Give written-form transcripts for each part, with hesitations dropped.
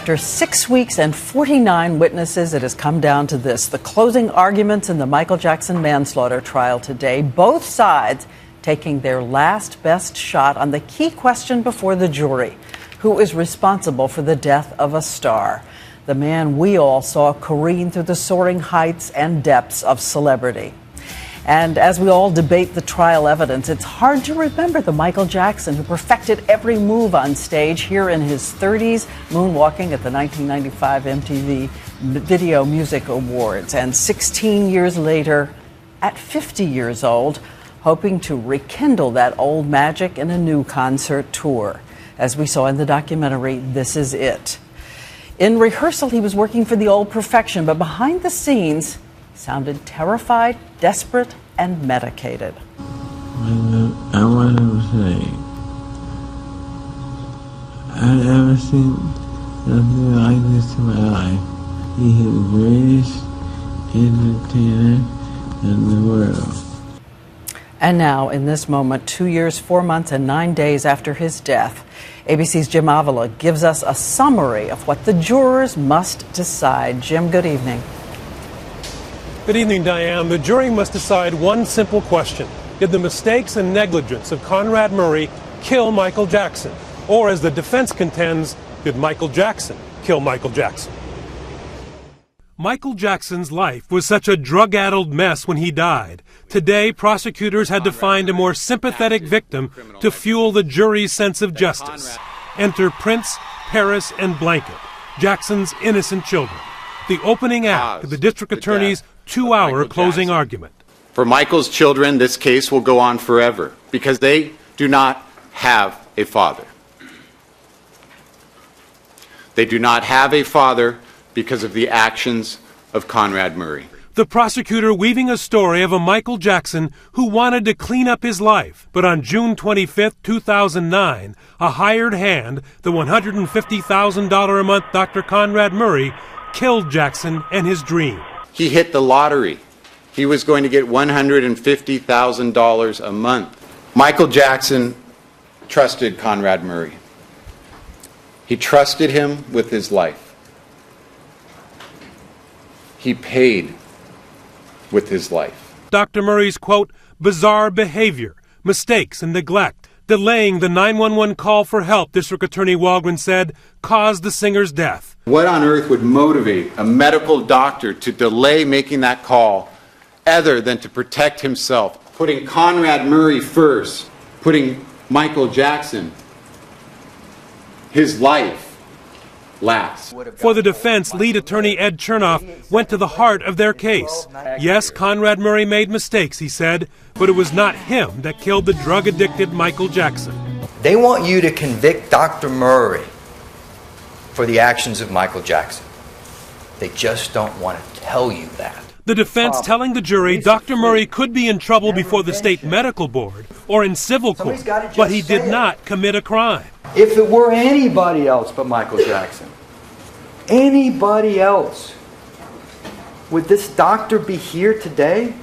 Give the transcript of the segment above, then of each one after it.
After 6 weeks and 49 witnesses, it has come down to this: the closing arguments in the Michael Jackson manslaughter trial today, both sides taking their last best shot on the key question before the jury: who is responsible for the death of a star, the man we all saw careen through the soaring heights and depths of celebrity? And as we all debate the trial evidence, it's hard to remember the Michael Jackson who perfected every move on stage here in his 30s, moonwalking at the 1995 MTV Video Music Awards. And 16 years later, at 50 years old, hoping to rekindle that old magic in a new concert tour. As we saw in the documentary, This Is It. In rehearsal, he was working for the old perfection, but behind the scenes, sounded terrified, desperate, and medicated. I want to say, I've never seen nothing like this in my life. He is the greatest entertainer in the world. And now, in this moment, 2 years, 4 months, and 9 days after his death, ABC's Jim Avila gives us a summary of what the jurors must decide. Jim, good evening. Good evening, Diane. The jury must decide one simple question: did the mistakes and negligence of Conrad Murray kill Michael Jackson? Or, as the defense contends, did Michael Jackson kill Michael Jackson? Michael Jackson's life was such a drug-addled mess when he died. Today, prosecutors had to find a more sympathetic victim to fuel the jury's sense of justice. Enter Prince, Paris, and Blanket, Jackson's innocent children. The opening act of the district attorney's 2-hour closing argument. For Michael's children, this case will go on forever because they do not have a father. They do not have a father because of the actions of Conrad Murray. The prosecutor weaving a story of a Michael Jackson who wanted to clean up his life, but on June 25, 2009, a hired hand, the $150,000 a month Dr. Conrad Murray, killed Jackson and his dream. He hit the lottery. He was going to get $150,000 a month. Michael Jackson trusted Conrad Murray. He trusted him with his life. He paid with his life. Dr. Murray's, quote, bizarre behavior, mistakes, and neglect, delaying the 911 call for help, District Attorney Walgren said, caused the singer's death. What on earth would motivate a medical doctor to delay making that call other than to protect himself? Putting Conrad Murray first, putting Michael Jackson, his life, last. For the defense, lead attorney Ed Chernoff went to the heart of their case. Yes, Conrad Murray made mistakes, he said, but it was not him that killed the drug-addicted Michael Jackson. They want you to convict Dr. Murray for the actions of Michael Jackson. They just don't want to tell you that. The defense telling the jury Dr. Murray could be in trouble before the state medical board or in civil court, but he did not commit a crime. If it were anybody else but Michael Jackson, anybody else, would this doctor be here today?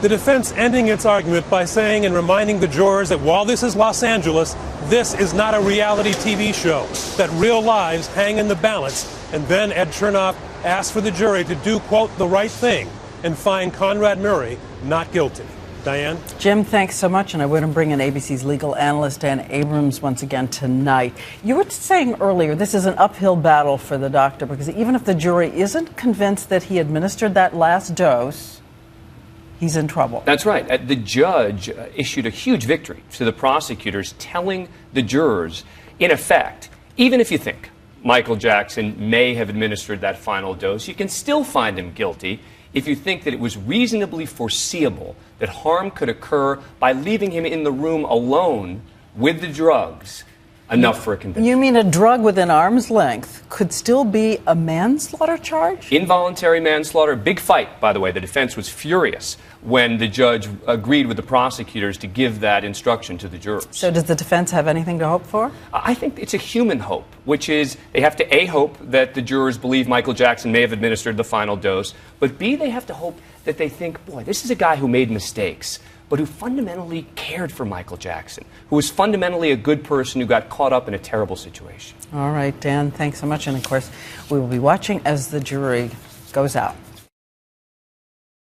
The defense ending its argument by saying and reminding the jurors that while this is Los Angeles, this is not a reality TV show, that real lives hang in the balance. And then Ed Chernoff asked for the jury to do, quote, the right thing and find Conrad Murray not guilty. Diane? Jim, thanks so much. And I want to bring in ABC's legal analyst, Dan Abrams, once again tonight. You were saying earlier this is an uphill battle for the doctor because even if the jury isn't convinced that he administered that last dose, he's in trouble. That's right. The judge issued a huge victory to the prosecutors, telling the jurors, in effect, even if you think Michael Jackson may have administered that final dose, you can still find him guilty if you think that it was reasonably foreseeable that harm could occur by leaving him in the room alone with the drugs, enough for a conviction. You mean a drug within arm's length could still be a manslaughter charge? Involuntary manslaughter, big fight, by the way. The defense was furious when the judge agreed with the prosecutors to give that instruction to the jurors. So does the defense have anything to hope for? I think it's a human hope, which is they have to, A, hope that the jurors believe Michael Jackson may have administered the final dose, but B, they have to hope that they think, boy, this is a guy who made mistakes, but who fundamentally cared for Michael Jackson, who was fundamentally a good person who got caught up in a terrible situation. All right, Dan, thanks so much. And of course, we will be watching as the jury goes out.